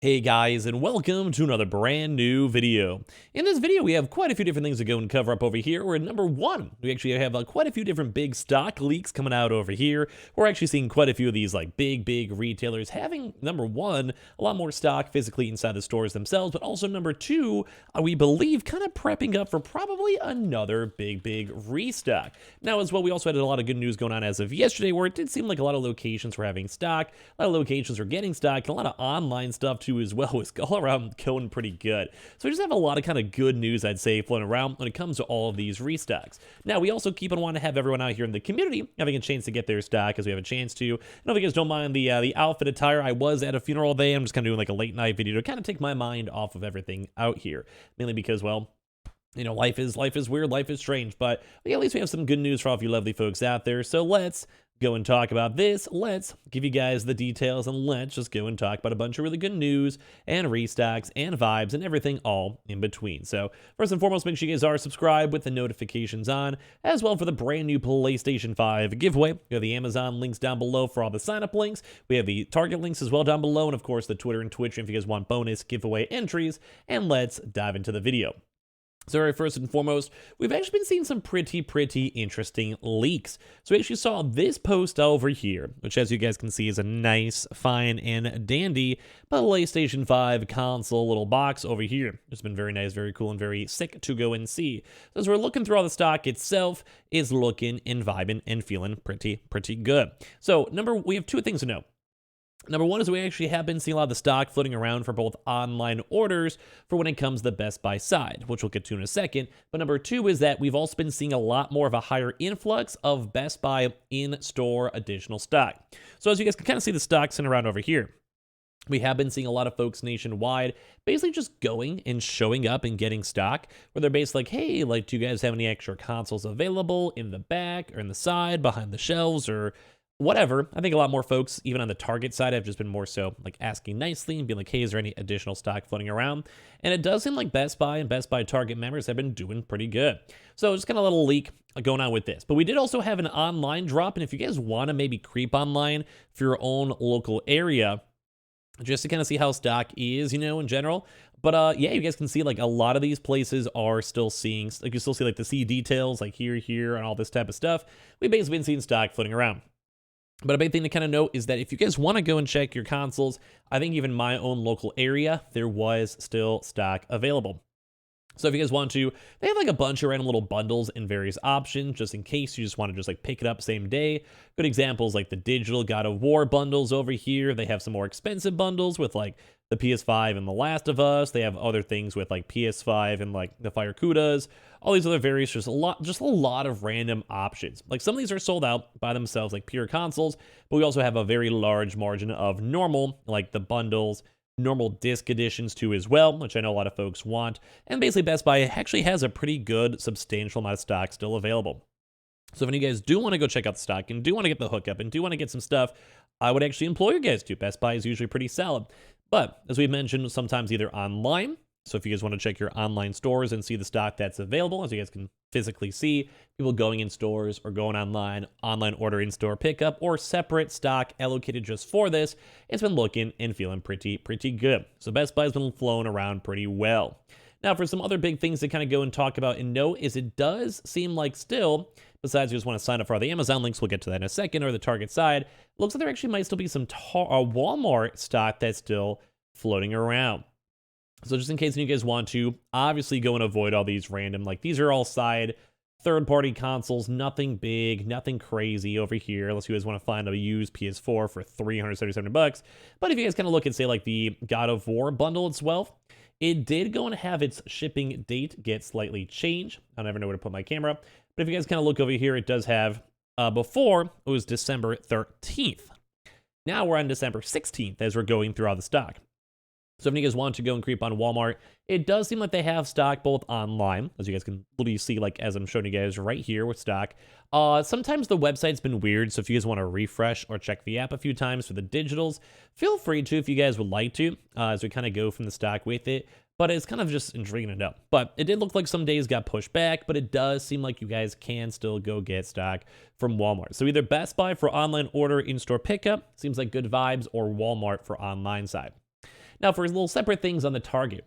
Hey guys, and welcome to another brand new video. In this video, we have quite a few different things to go and cover up over here. We're at number one. We actually have quite a few different big stock leaks coming out over here. We're actually seeing quite a few of these big retailers having, number one, a lot more stock physically inside the stores themselves, but also number two, we believe kind of prepping up for probably another big restock. Now as well, we also had a lot of good news going on as of yesterday, where it did seem like a lot of locations were having stock, a lot of locations were getting stock, and a lot of online stuff too as well is all around going pretty good. So we just have a lot of kind of good news, I'd say, floating around when it comes to all of these restocks. Now, we also keep on wanting to have everyone out here in the community having a chance to get their stock as we have a chance to. And if you guys don't mind the outfit attire, I was at a funeral day. I'm just kind of doing like a late night video to kind of take my mind off of everything out here. Mainly because, well, you know, life is weird, life is strange, but yeah, at least we have some good news for all of you lovely folks out there. So let's go and talk about this. Let's give you guys the details, and let's just go and talk about a bunch of really good news and restocks and vibes and everything all in between. So first and foremost, make sure you guys are subscribed with the notifications on, as well for the brand new PlayStation 5 giveaway. We have the Amazon links down below for all the sign-up links. We have the Target links as well down below, and of course the Twitter and Twitch if you guys want bonus giveaway entries. And let's dive into the video. So first and foremost, we've actually been seeing some pretty interesting leaks. So we actually saw this post over here, which as you guys can see is a nice, fine, and dandy PlayStation 5 console little box over here. It's been very nice, very cool, and very sick to go and see. So as we're looking through all the stock itself, is looking and vibing and feeling pretty good. So we have two things to know. Number one is we actually have been seeing a lot of the stock floating around for both online orders for when it comes to the Best Buy side, which we'll get to in a second. But number two is that we've also been seeing a lot more of a higher influx of Best Buy in-store additional stock. So as you guys can kind of see the stock sitting around over here, we have been seeing a lot of folks nationwide basically just going and showing up and getting stock, where they're basically like, hey, do you guys have any extra consoles available in the back or in the side, behind the shelves, or whatever. I think a lot more folks, even on the Target side, have just been more so asking nicely and being like, hey, is there any additional stock floating around? And it does seem like Best Buy and Best Buy Target members have been doing pretty good. So just kind of a little leak going on with this. But we did also have an online drop. And if you guys want to maybe creep online for your own local area, just to kind of see how stock is, in general. But yeah, you guys can see a lot of these places are still seeing, you still see the C details, here, and all this type of stuff. We've basically been seeing stock floating around. But a big thing to kind of note is that if you guys want to go and check your consoles, I think even my own local area, there was still stock available. So if you guys want to, they have a bunch of random little bundles and various options, just in case you just want to just pick it up same day. Good examples like the digital God of War bundles over here. They have some more expensive bundles with the PS5 and The Last of Us. They have other things with PS5 and the Fire Kudas. All these other various, just a lot of random options. Some of these are sold out by themselves, pure consoles, but we also have a very large margin of normal, the bundles, normal disc editions too as well, which I know a lot of folks want. And basically Best Buy actually has a pretty good, substantial amount of stock still available. So if you guys do want to go check out the stock and do want to get the hookup and do want to get some stuff, I would actually implore you guys to. Best Buy is usually pretty solid. But as we mentioned, sometimes either online. So if you guys want to check your online stores and see the stock that's available, as you guys can physically see, people going in stores or going online order in-store pickup, or separate stock allocated just for this, it's been looking and feeling pretty good. So Best Buy's been flowing around pretty well. Now, for some other big things to kind of go and talk about and note is it does seem like still, besides you just want to sign up for all the Amazon links, we'll get to that in a second, or the Target side, it looks like there actually might still be some Walmart stock that's still floating around. So just in case you guys want to, obviously go and avoid all these random, these are all side third-party consoles, nothing big, nothing crazy over here, unless you guys want to find a used PS4 for $377. But if you guys kind of look at, say, the God of War bundle itself, it did go and have its shipping date get slightly changed. I never know where to put my camera. But if you guys kind of look over here, it does have, before, it was December 13th. Now we're on December 16th as we're going through all the stock. So if you guys want to go and creep on Walmart, it does seem like they have stock both online, as you guys can literally see, as I'm showing you guys right here with stock. Sometimes the website's been weird, so if you guys want to refresh or check the app a few times for the digitals, feel free to if you guys would like to, as we kind of go from the stock with it. But it's kind of just intriguing to know. But it did look like some days got pushed back, but it does seem like you guys can still go get stock from Walmart. So either Best Buy for online order in-store pickup, seems like good vibes, or Walmart for online side. Now, for little separate things on the Target,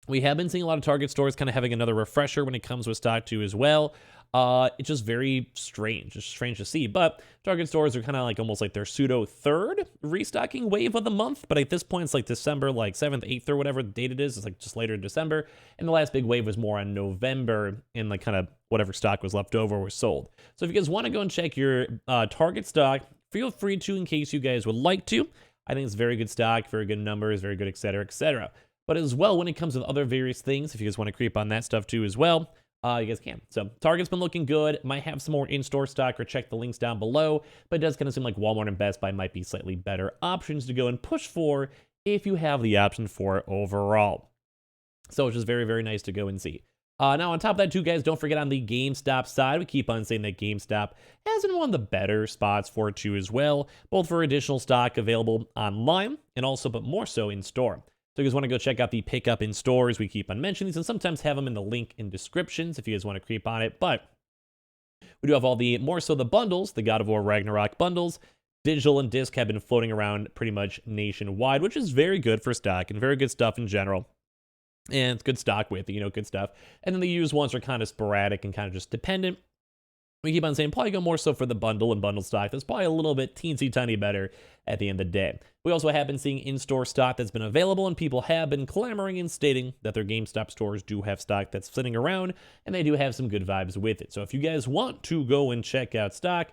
we have been seeing a lot of Target stores kind of having another refresher when it comes with stock too as well. It's just very strange. It's strange to see, but Target stores are kind of like almost like their pseudo third restocking wave of the month. But at this point, it's like December, like 7th, 8th, or whatever the date it is. It's like just later in December. And the last big wave was more on November, and like kind of whatever stock was left over was sold. So if you guys want to go and check your Target stock, feel free to in case you guys would like to. I think it's very good stock, very good numbers, very good, etc., etc. But as well, when it comes with other various things, if you guys want to creep on that stuff too as well, you guys can. So Target's been looking good. Might have some more in-store stock, or check the links down below. But it does kind of seem like Walmart and Best Buy might be slightly better options to go and push for if you have the option for it overall. So it's just very, very nice to go and see. Now, on top of that, too, guys, don't forget on the GameStop side, we keep on saying that GameStop has been one of the better spots for it, too, as well, both for additional stock available online and also, but more so, in store. So you guys want to go check out the pickup in stores. We keep on mentioning these and sometimes have them in the link in descriptions if you guys want to creep on it. But we do have all the, more so the bundles, the God of War Ragnarok bundles. Digital and disc have been floating around pretty much nationwide, which is very good for stock and very good stuff in general. And it's good stock with, good stuff. And then the used ones are kind of sporadic and kind of just dependent. We keep on saying probably go more so for the bundle and bundle stock. That's probably a little bit teensy tiny better at the end of the day. We also have been seeing in-store stock that's been available, and people have been clamoring and stating that their GameStop stores do have stock that's sitting around, and they do have some good vibes with it. So if you guys want to go and check out stock,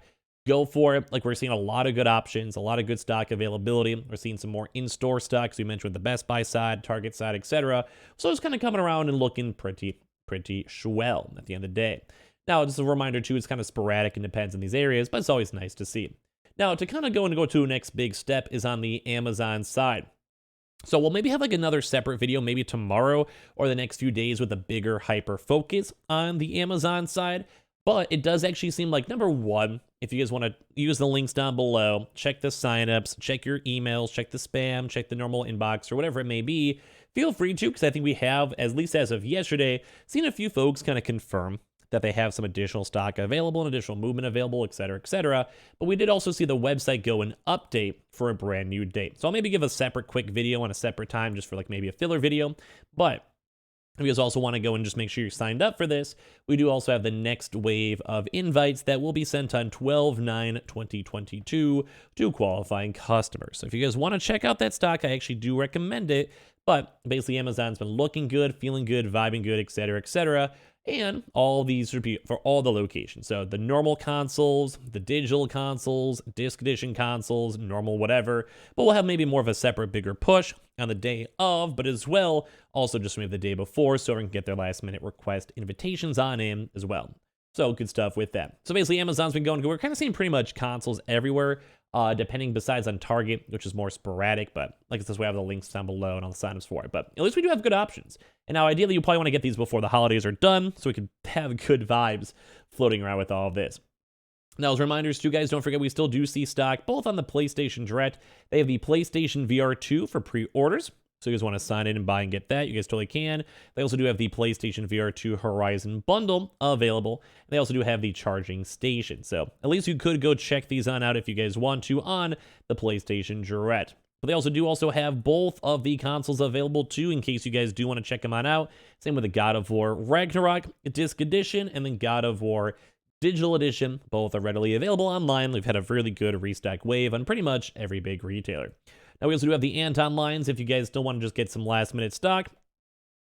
go for it. Like, we're seeing a lot of good options, a lot of good stock availability. We're seeing some more in-store stock, as we mentioned with the Best Buy side, Target side, etc. So it's kind of coming around and looking pretty swell at the end of the day. Now, just a reminder, too, it's kind of sporadic and depends on these areas, but it's always nice to see. Now, to kind of go to the next big step is on the Amazon side. So we'll maybe have like another separate video, maybe tomorrow or the next few days with a bigger hyper focus on the Amazon side. But it does actually seem like, number one, if you guys want to use the links down below, check the signups, check your emails, check the spam, check the normal inbox, or whatever it may be, feel free to, because I think we have, at least as of yesterday, seen a few folks kind of confirm that they have some additional stock available and additional movement available, etc., etc. But we did also see the website go and update for a brand new date. So I'll maybe give a separate quick video on a separate time just for like maybe a filler video. But if you guys also want to go and just make sure you're signed up for this, we do also have the next wave of invites that will be sent on 12/9/2022 to qualifying customers. So if you guys want to check out that stock, I actually do recommend it. But basically, Amazon's been looking good, feeling good, vibing good, etc., etc. And all these would be for all the locations. So the normal consoles, the digital consoles, disc edition consoles, normal whatever. But we'll have maybe more of a separate, bigger push on the day of, but as well, also just maybe the day before, so everyone can get their last minute request invitations on in as well. So good stuff with that. So basically, Amazon's been going good. We're kind of seeing pretty much consoles everywhere, depending besides on Target, which is more sporadic. But like I said, we have the links down below and all the signups for it. But at least we do have good options. And now, ideally, you probably want to get these before the holidays are done, so we can have good vibes floating around with all of this. Now, as reminders too, guys, don't forget we still do see stock both on the PlayStation Direct. They have the PlayStation VR 2 for pre-orders. So you guys want to sign in and buy and get that, you guys totally can. They also do have the PlayStation VR 2 Horizon bundle available. They also do have the charging station. So at least you could go check these on out if you guys want to on the PlayStation Direct. But they also have both of the consoles available too, in case you guys do want to check them on out. Same with the God of War Ragnarok Disc Edition and then God of War Digital Edition. Both are readily available online. We've had a really good restock wave on pretty much every big retailer. Now, we also do have the Anton lines if you guys still want to just get some last-minute stock.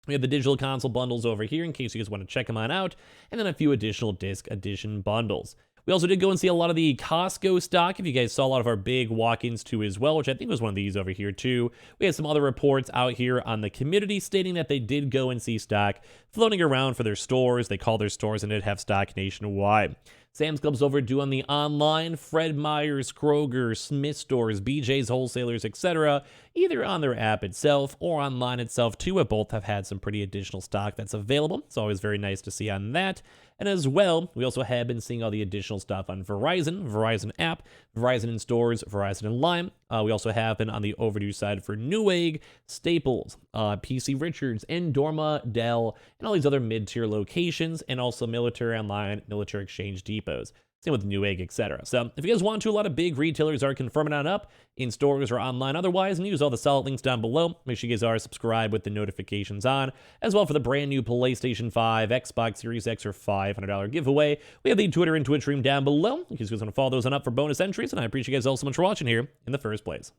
We have the digital console bundles over here in case you guys want to check them on out, and then a few additional disc edition bundles. We also did go and see a lot of the Costco stock, if you guys saw a lot of our big walk-ins too as well, which I think was one of these over here too. We had some other reports out here on the community stating that they did go and see stock floating around for their stores. They call their stores and did have stock nationwide. Sam's Club's overdue on the online, Fred Meyer's, Kroger, Smith stores, BJ's wholesalers, etc., either on their app itself or online itself too. But both have had some pretty additional stock that's available. It's always very nice to see on that. And as well, we also have been seeing all the additional stuff on Verizon, Verizon app, Verizon in stores, Verizon in line. We also have been on the overdue side for Newegg, Staples, PC Richards, Endorma, Dell, and all these other mid-tier locations, and also military online, military exchange depots. Same with Newegg, etc. So if you guys want to, a lot of big retailers are confirming on up in stores or online otherwise, and use all the solid links down below. Make sure you guys are subscribed with the notifications on, as well for the brand new PlayStation 5, Xbox Series X, or $500 giveaway. We have the Twitter and Twitch stream down below. You guys want to follow those on up for bonus entries, and I appreciate you guys all so much for watching here in the first place.